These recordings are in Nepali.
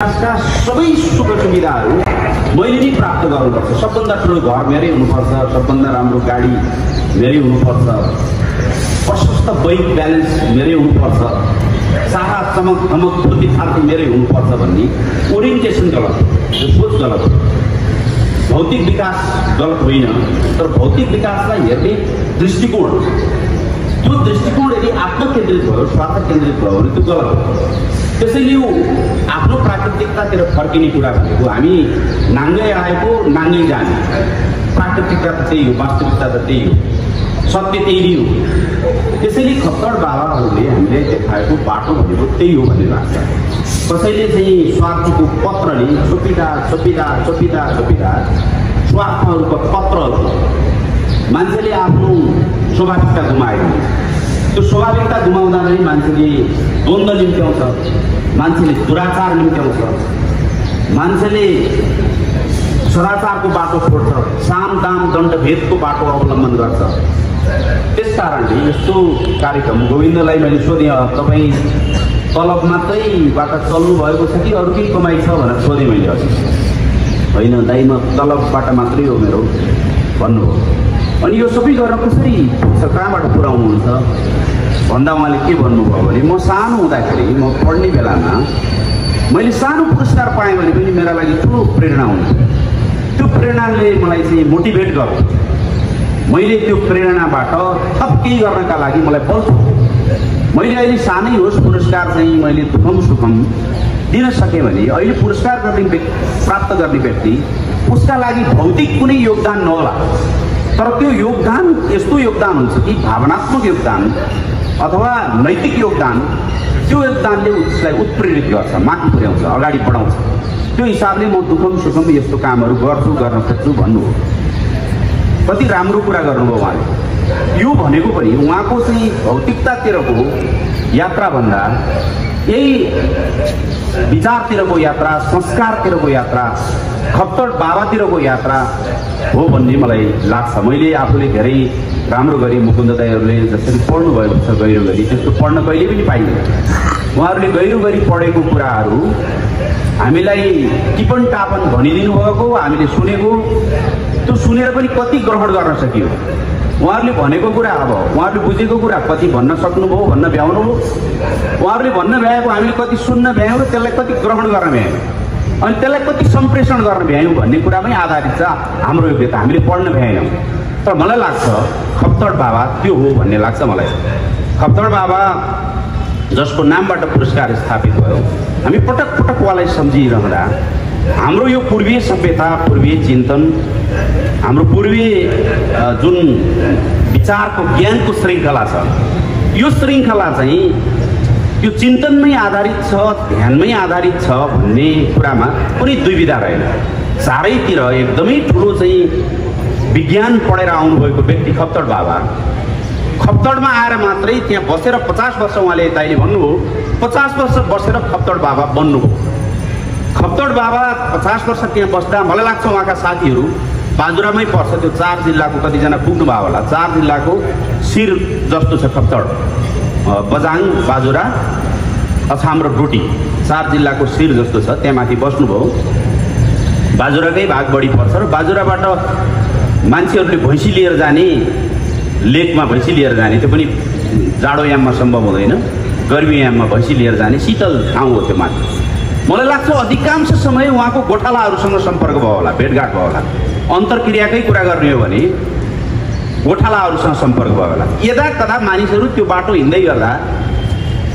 का सबै सुख सुविधाहरू मैले नै प्राप्त गर्नुपर्छ। सबभन्दा ठुलो घर मेरै हुनुपर्छ, सबभन्दा राम्रो गाडी मेरै हुनुपर्छ, प्रशस्त बैंक ब्यालेन्स मेरै हुनुपर्छ, सारा चमक धमक फुर्ती फार्ती मेरै हुनुपर्छ भन्ने ओरिएन्टेसन गलत, सोच गलत। भौतिक विकास गलत होइन, तर भौतिक विकासलाई हेर्ने दृष्टिकोण, त्यो दृष्टिकोण यदि आत्मकेन्द्रित भयो, स्वार्थ केन्द्रित भयो भने त्यो गलत हो। त्यसैले यो आफ्नो प्राकृतिकतातिर फर्किने कुरा भनेको हामी नाङ्गै आएको नाङ्गै जाने, प्राकृतिकता त त्यही हो, वास्तविकता त त्यही हो, सत्य त्यही नै हो। त्यसैले खप्तड बाबाहरूले हामीले देखाएको बाटो भनेको त्यही हो भन्ने लाग्छ। कसैले चाहिँ स्वार्थीको पत्रले छोपिँदा छोपिँदा छोपिँदा छोपिँदा स्वार्थहरूको पत्रहरू मान्छेले आफ्नो स्वाभाविकता गुमाएको, त्यो स्वाभाविकता गुमाउँदा नै मान्छेले द्वन्द्व निम्त्याउँछ, मान्छेले दुराचार निम्त्याउँछ, मान्छेले सदाचारको बाटो छोड्छ, साम दाम दण्ड भेदको बाटो अवलम्बन गर्छ। त्यस कारणले यस्तो कार्यक्रम गोविन्दलाई मैले सोधेँ, तपाईँ तलब मात्रैबाट चल्नु भएको छ कि अरू केही कमाइ छ भनेर सोधेँ मैले। होइन दाइ, म तलबबाट मात्रै हो मेरो भन्नुभयो। अनि यो सबै गर्न कसरी कहाँबाट पुर्याउनुहुन्छ भन्दा उहाँले के भन्नुभयो भने, म सानो हुँदाखेरि म पढ्ने बेलामा मैले सानो पुरस्कार पाएँ भने पनि मेरा लागि ठुलो प्रेरणा हुन्थ्यो। त्यो प्रेरणाले मलाई चाहिँ मोटिभेट गर्छ। मैले त्यो प्रेरणाबाट थप केही गर्नका लागि मलाई बल थियो। मैले अहिले सानै होस् पुरस्कार चाहिँ मैले दुखम सुखम दिन सकेँ भने अहिले पुरस्कार प्राप्त गर्ने व्यक्ति उसका लागि भौतिक कुनै योगदान नहोला, तर त्यो योगदान यस्तो योगदान हुन्छ कि भावनात्मक योगदान अथवा नैतिक योगदान, त्यो योगदानले उसलाई उत्प्रेरित गर्छ, माथि पुर्याउँछ, अगाडि बढाउँछ। त्यो हिसाबले म दुखम सुखम यस्तो कामहरू गर्छु, गर्न सक्छु भन्नु हो। कति राम्रो कुरा गर्नुभयो उहाँले। यो भनेको पनि उहाँको चाहिँ भौतिकतातिरको यात्राभन्दा यही विचारतिरको यात्रा, संस्कारतिरको यात्रा, खप्तड बाबातिरको यात्रा हो भन्ने मलाई लाग्छ। मैले आफूले धेरै राम्रो गरी मुकुन्द दाईहरूले जसरी पढ्नु भएको छ गहिरो गरी, त्यस्तो पढ्न कहिले पनि पाइँदैन। उहाँहरूले गहिरो गरी पढेको कुराहरू हामीलाई टिपन टापन भनिदिनु भएको, हामीले सुनेको, त्यो सुनेर पनि कति ग्रहण गर्न सकियो। उहाँहरूले भनेको कुरा, अब उहाँहरूले बुझेको कुरा कति भन्न सक्नुभयो, भन्न भ्याउनुभयो। उहाँहरूले भन्न भ्याएको हामीले कति सुन्न भ्यायौँ र त्यसलाई कति ग्रहण गर्न भ्यायौँ, अनि त्यसलाई कति सम्प्रेषण गर्न भ्यायौँ भन्ने कुरामै आधारित छ हाम्रो योग्यता। हामीले पढ्न भ्याएनौँ, तर मलाई लाग्छ खप्तड बाबा त्यो हो भन्ने लाग्छ मलाई। खप्तड बाबा जसको नामबाट पुरस्कार स्थापित भयो, हामी पटक पटक उहाँलाई सम्झिरहँदा हाम्रो यो पूर्वीय सभ्यता, पूर्वीय चिन्तन, हाम्रो पूर्वीय जुन विचारको ज्ञानको श्रृङ्खला छ, यो श्रृङ्खला चाहिँ यो चिन्तनमै आधारित छ, ध्यानमै आधारित छ भन्ने कुरामा कुनै दुविधा रहेन। चारैतिर एकदमै ठुलो चाहिँ विज्ञान पढेर आउनुभएको व्यक्ति खप्तड बाबा, खप्तडमा आएर मात्रै त्यहाँ बसेर 50 वर्ष उहाँले दाइले भन्नुभयो 50 वर्ष बसेर खप्तड बाबा बन्नुभयो। खप्तड बाबा 50 वर्ष त्यहाँ बस्दा मलाई लाग्छ उहाँका साथीहरू बाजुरामै पर्छ, त्यो 4 जिल्लाको कतिजना पुग्नुभयो होला। 4 जिल्लाको शिर जस्तो छ खप्तड, बजाङ, बाजुरा, अछाम र डोटी, 4 जिल्लाको शिर जस्तो छ। त्यहाँ माथि बस्नुभयो। बाजुराकै भाग बढी पर्छ र बाजुराबाट मान्छेहरूले भैँसी लिएर जाने, लेकमा भैँसी लिएर जाने, त्यो पनि जाडो याममा सम्भव हुँदैन, गर्मी याममा भैँसी लिएर जाने शीतल ठाउँ हो त्यो माथि। मलाई लाग्छ अधिकांश समय उहाँको गोठालाहरूसँग सम्पर्क भयो होला, भेटघाट भयो होला। अन्तर्क्रियाकै कुरा गर्ने हो भने गोठालाहरूसँग सम्पर्क भयो होला। यदा कदा मानिसहरू त्यो बाटो हिँड्दै गर्दा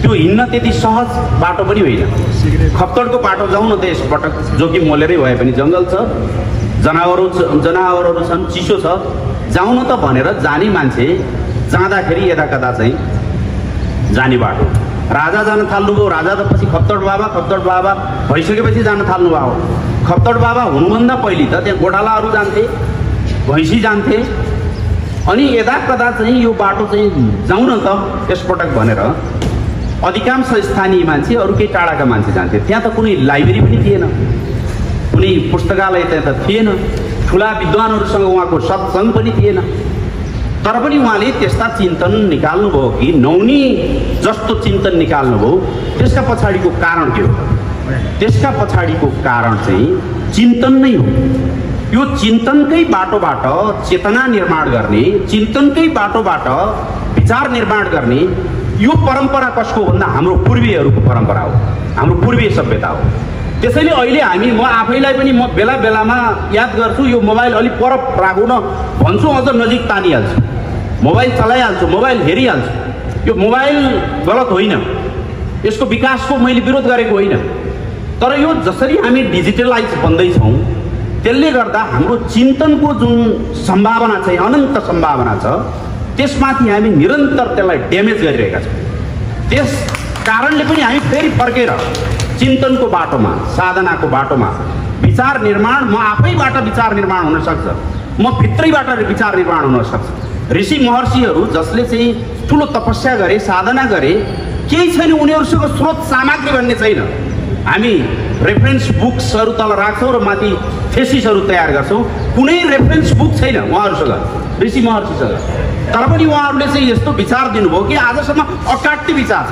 त्यो हिँड्न त्यति सहज बाटो पनि होइन। खप्तडको बाटो जाउँ न त यसपटक, जोखिम मोलेरै भए पनि जङ्गल छ, जनावरहरू छन्, चिसो छ, जाउँ न त भनेर जाने मान्छे जाँदाखेरि यदा कदा चाहिँ जाने बाटो। राजा जान थाल्नुभयो, राजा त पछि खप्तड बाबा भइसकेपछि जान थाल्नुभयो। खप्तड बाबा हुनुभन्दा पहिले त त्यहाँ गोठालाहरू जान्थे, भैँसी जान्थे, अनि यदा कदा चाहिँ यो बाटो चाहिँ जाउँ न त यसपटक भनेर अधिकांश स्थानीय मान्छे, अरू केही टाढाका मान्छे जान्थे। त्यहाँ त कुनै लाइब्रेरी पनि थिएन, कुनै पुस्तकालय त्यहाँ त थिएन, ठुला विद्वानहरूसँग उहाँको सत्सङ्ग पनि थिएन। तर पनि उहाँले त्यस्ता चिन्तन निकाल्नुभयो कि नौनी जस्तो चिन्तन निकाल्नुभयो। त्यसका पछाडिको कारण के हो? त्यसका पछाडिको कारण चाहिँ चिन्तन नै हो। यो चिन्तनकै बाटोबाट चेतना निर्माण गर्ने, चिन्तनकै बाटोबाट विचार निर्माण गर्ने यो परम्परा कसको भन्दा हाम्रो पूर्वीहरूको परम्परा हो, हाम्रो पूर्वीय सभ्यता हो। त्यसैले अहिले हामी, म आफैलाई पनि म बेला बेलामा याद गर्छु, यो मोबाइल अलिक पर राखौँ न भन्छु, अझ नजिक तानिहाल्छु, मोबाइल चलाइहाल्छु, मोबाइल हेरिहाल्छु। यो मोबाइल गलत होइन, यसको विकासको मैले विरोध गरेको होइन, तर यो जसरी हामी डिजिटलाइज बन्दैछौँ त्यसले गर्दा हाम्रो चिन्तनको जुन सम्भावना चाहिँ अनन्त सम्भावना छ त्यसमाथि हामी निरन्तर त्यसलाई ड्यामेज गरिरहेका छौँ। त्यस कारणले पनि हामी फेरि फर्केर चिन्तनको बाटोमा, साधनाको बाटोमा विचार निर्माण, म आफैबाट विचार निर्माण हुन सक्छ, म भित्रैबाट विचार निर्माण हुन सक्छ। ऋषि महर्षिहरू जसले चाहिँ ठुलो तपस्या गरे, साधना गरे, केही छैन उनीहरूसँग स्रोत सामग्री भन्ने छैन। हामी रेफरेन्स बुक्सहरू तल राख्छौँ र माथि थेसिसहरू तयार गर्छौँ, कुनै रेफरेन्स बुक छैन उहाँहरूसँग, ऋषि महर्षिसँग। तर पनि उहाँहरूले चाहिँ यस्तो विचार दिनुभयो कि आजसम्म अकाट्य विचार छ।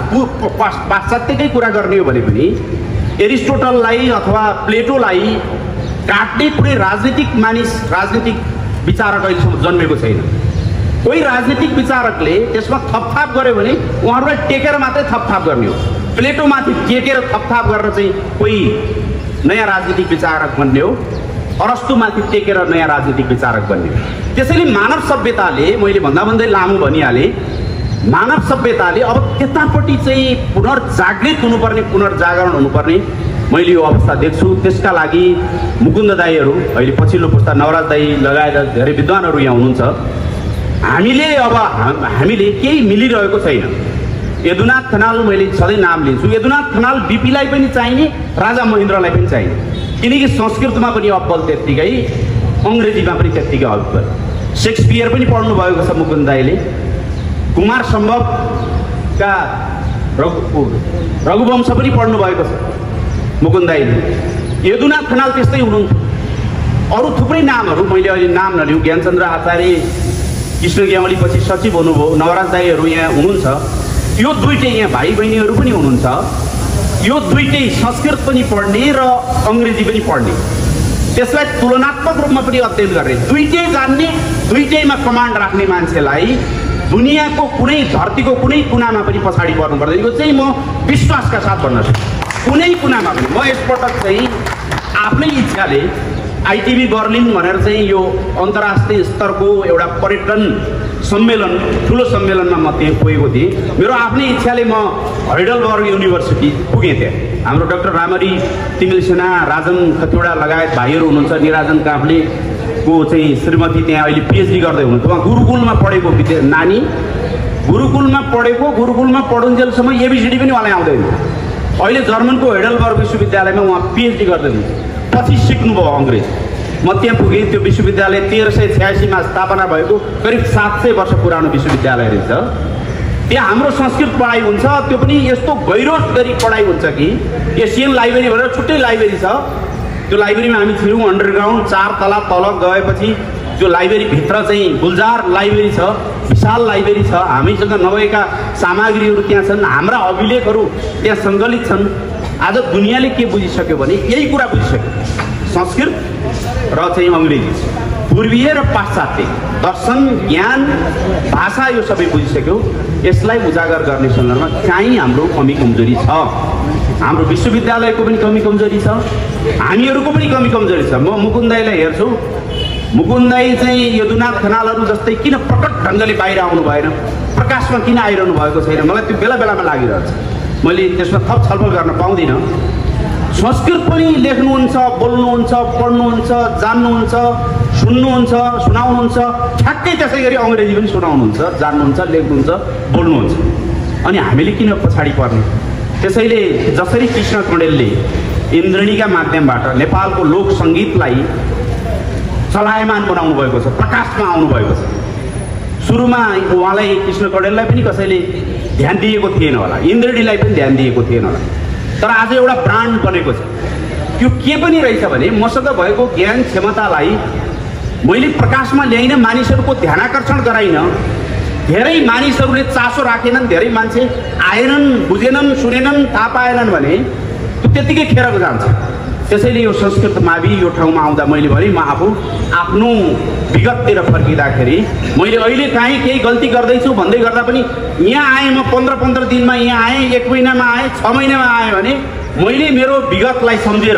पाश्चात्यकै कुरा गर्ने हो भने पनि एरिस्टोटललाई अथवा प्लेटोलाई काट्ने कुनै राजनीतिक मानिस, राजनीतिक विचारक अहिलेसम्म जन्मेको छैन। कोही राजनीतिक विचारकले त्यसमा थपथाप गर्यो भने उहाँहरूलाई टेकेर मात्रै थपथाप गर्ने हो। प्लेटोमाथि टेकेर थपथाप गरेर चाहिँ कोही नयाँ राजनीतिक विचारक बन्ने हो, अरस्तुमाथि टेकेर नयाँ राजनीतिक विचारक बन्ने हो। त्यसैले मानव सभ्यताले, मैले भन्दा भन्दै लामो भनिहालेँ, मानव सभ्यताले अब त्यतापट्टि चाहिँ पुनर्जागृत हुनुपर्ने, पुनर्जागरण हुनुपर्ने मैले यो अवस्था देख्छु। त्यसका लागि मुकुन्द दाईहरू, अहिले पछिल्लो पुस्ता नवराज दाई लगायत धेरै विद्वानहरू यहाँ हुनुहुन्छ। हामीले केही मिलिरहेको छैन। यदुनाथ खनाल मैले सधैँ नाम लिन्छु, यदुनाथ खनाल बिपीलाई पनि चाहिने, राजा महेन्द्रलाई पनि चाहिने, किनकि संस्कृतमा पनि अब्बल त्यत्तिकै, अङ्ग्रेजीमा पनि त्यत्तिकै अब्बल। सेक्सपियर पनि पढ्नु भएको छ मुकुन्द दाईले, कुमार सम्भवका रघुवंश पनि पढ्नु भएको छ मुकुन्द दाईले। यदुनाथ खनाल त्यस्तै हुनुहुन्थ्यो। अरू थुप्रै नामहरू मैले अहिले नाम नलिउँ, ज्ञानचन्द्र आचार्य, कृष्ण ज्ञावली पछि सचिव हुनुभयो, नवराज दाईहरू यहाँ हुनुहुन्छ। यो दुईटै यहाँ भाइ बहिनीहरू पनि हुनुहुन्छ। यो दुईटै संस्कृत पनि पढ्ने र अङ्ग्रेजी पनि पढ्ने, त्यसलाई तुलनात्मक रूपमा पनि अध्ययन गर्ने, दुईटै जान्ने, दुईटैमा कमान्ड राख्ने मान्छेलाई दुनियाँको कुनै, धरतीको कुनै कुनामा पनि पछाडि पर्नु पर्दैन। यो चाहिँ म विश्वासका साथ भन्न सक्छु, कुनै कुनामा पनि। म यसपटक चाहिँ आफ्नै इच्छाले आइटिबी बर्लिन भनेर चाहिँ यो अन्तर्राष्ट्रिय स्तरको एउटा पर्यटन सम्मेलन, ठुलो सम्मेलनमा म त्यहाँ पुगेको थिएँ। मेरो आफ्नै इच्छाले म हैडलबर्ग युनिभर्सिटी पुगेँ। त्यहाँ हाम्रो डाक्टर रामरी तिमिलसेना, राजन खतिवडा लगायत भाइहरू हुनुहुन्छ। निराजन काफ्लेको चाहिँ श्रीमती त्यहाँ अहिले पिएचडी गर्दै हुनुहुन्छ। उहाँ गुरुकुलमा पढेको नानी, गुरुकुलमा पढुन्जेलसम्म एबिसिडी पनि उहाँलाई आउँदैन। अहिले जर्मनको हैडलबर्ग विश्वविद्यालयमा उहाँ पिएचडी गर्दै हुनुहुन्छ। पछि सिक्नुभयो अङ्ग्रेजी। म त्यहाँ पुगेँ। त्यो विश्वविद्यालय 1386मा स्थापना भएको करिब 700 वर्ष पुरानो विश्वविद्यालय रहेछ। त्यहाँ हाम्रो संस्कृत पढाइ हुन्छ, त्यो पनि यस्तो गहिरो गरी पढाइ हुन्छ कि एसियन लाइब्रेरी भनेर छुट्टै लाइब्रेरी छ। त्यो लाइब्रेरीमा हामी थियौँ अन्डरग्राउन्ड, 4 तला तल गएपछि त्यो लाइब्रेरीभित्र चाहिँ गुलजार लाइब्रेरी छ, विशाल लाइब्रेरी छ। हामीसँग नभएका सामग्रीहरू त्यहाँ छन्, हाम्रा अभिलेखहरू त्यहाँ सङ्कलित छन्। आज दुनियाँले के बुझिसक्यो भने यही कुरा बुझिसक्यो, संस्कृत र चाहिँ अङ्ग्रेजी, पूर्वीय र पाश्चात्य दर्शन, ज्ञान, भाषा यो सबै बुझिसक्यो। यसलाई उजागर गर्ने सन्दर्भमा चाहिँ हाम्रो कमी कमजोरी छ। हाम्रो विश्वविद्यालयको पनि कमी कमजोरी छ, हामीहरूको पनि कमी कमजोरी छ। म मुकुन्द दाईलाई हेर्छु, मुकुन्द दाई चाहिँ यदुनाथ खनालहरू जस्तै किन प्रकट ढङ्गले बाहिर आउनु भएन, प्रकाशमा किन आइरहनु भएको छैन, मलाई त्यो बेला बेलामा लागिरहेछ। मैले त्यसमा थप छलफल गर्न पाउँदिनँ। संस्कृत पनि लेख्नुहुन्छ, बोल्नुहुन्छ, पढ्नुहुन्छ, जान्नुहुन्छ, सुन्नुहुन्छ, सुनाउनुहुन्छ, ठ्याक्कै त्यसै गरी अङ्ग्रेजी पनि सुनाउनुहुन्छ, जान्नुहुन्छ, लेख्नुहुन्छ, बोल्नुहुन्छ। अनि हामीले किन पछाडि पर्ने? त्यसैले जसरी कृष्ण कँडेलले इन्द्रणीका माध्यमबाट नेपालको लोक सङ्गीतलाई चलायमान बनाउनु भएको छ, प्रकाशमा आउनु भएको छ। सुरुमा उहाँलाई, कृष्ण कँडेललाई पनि कसैले ध्यान दिएको थिएन होला, इन्द्रणीलाई पनि ध्यान दिएको थिएन होला, तर आज एउटा ब्रान्ड बनेको छ। त्यो के पनि रहेछ भने मसँग भएको ज्ञान क्षमतालाई मैले प्रकाशमा ल्याइन, मानिसहरूको ध्यानाकर्षण गराइन, धेरै मानिसहरूले चासो राखेनन्, धेरै मान्छे आएनन्, बुझेनन्, सुनेनन्, थाहा पाएनन् भने त्यो त्यतिकै खेरको जान्छ। त्यसैले यो संस्कृत मावि यो ठाउँमा आउँदा मैले भने म आफू आफ्नो विगततिर फर्किँदाखेरि मैले अहिले काहीँ केही गल्ती गर्दैछु भन्दै गर्दा पनि यहाँ आएँ, म 15 दिनमा यहाँ आएँ, 1 महिनामा आएँ, 6 महिनामा आएँ भने मैले मेरो विगतलाई सम्झेर,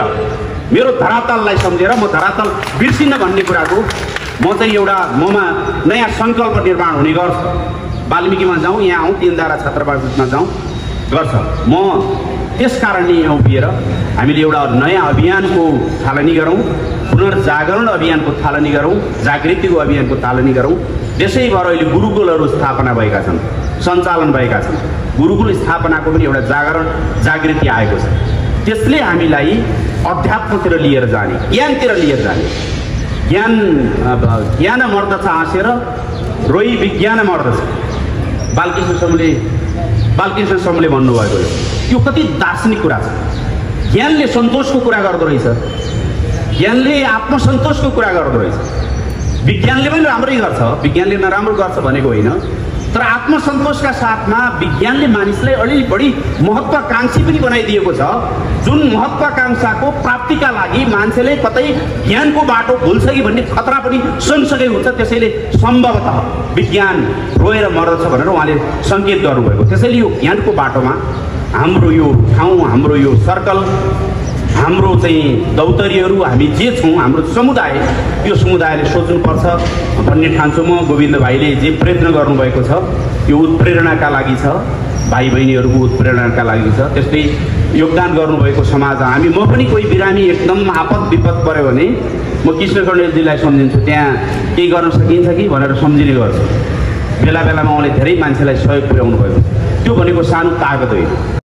मेरो धरातललाई सम्झेर म धरातल बिर्सिन्न भन्ने कुराको म चाहिँ एउटा ममा नयाँ सङ्कल्प निर्माण हुने गर्छ। वाल्मिकीमा जाउँ, यहाँ आउँ, तीनधारा छात्रावासमा जाउँ गर्छ। म त्यस कारणले यहाँ उभिएर हामीले एउटा नयाँ अभियानको थालनी गरौँ, पुनर्जागरण अभियानको थालनी गरौँ, जागृतिको अभियानको थालनी गरौँ। त्यसैभर अहिले गुरुकुलहरू स्थापना भएका छन्, सञ्चालन भएका छन्। गुरुकुल स्थापनाको पनि एउटा जागृति आएको छ। त्यसले हामीलाई अध्यात्मतिर लिएर जाने, ज्ञानतिर लिएर जाने। ज्ञान मर्दछ हाँसेर रोई विज्ञान मर्दछ, बालकृष्ण समले भन्नुभएको यो कति दार्शनिक कुरा छ। ज्ञानले सन्तोषको कुरा गर्दो रहेछ, ज्ञानले आत्मसन्तोषको कुरा गर्दो रहेछ। विज्ञानले पनि राम्रै गर्छ, विज्ञानले नराम्रो गर्छ भनेको होइन, तर आत्मसन्तोषका साथमा विज्ञानले मानिसलाई अलि बढी महत्त्वाकांक्षी पनि बनाइदिएको छ। जुन महत्त्वाकांक्षाको प्राप्तिका लागि मान्छेले कतै ज्ञानको बाटो भुल्छ कि भन्ने खतरा पनि सँगसँगै हुन्छ। त्यसैले सम्भवतः विज्ञान रोएर मर्दछ भनेर उहाँले सङ्केत गर्नुभएको। त्यसैले यो ज्ञानको बाटोमा हाम्रो यो ठाउँ, हाम्रो यो सर्कल, हाम्रो चाहिँ दौतरीहरू, हामी जे छौँ, हाम्रो समुदाय, यो समुदायले सोच्नुपर्छ भन्ने ठान्छु म। गोविन्द भाइले जे प्रयत्न गर्नुभएको छ यो उत्प्रेरणाका लागि छ, भाइ बहिनीहरूको उत्प्रेरणाका लागि छ। त्यस्तै योगदान गर्नुभएको समाज, हामी म पनि कोही बिरामी एकदम आपद विपद पऱ्यो भने म कृष्ण कणेलजीलाई सम्झिन्छु, त्यहाँ केही गर्न सकिन्छ कि भनेर सम्झिने गर्छु। बेला बेलामा उहाँले धेरै मान्छेलाई सहयोग पुर्याउनु भएको, त्यो भनेको सानो तागत होइन।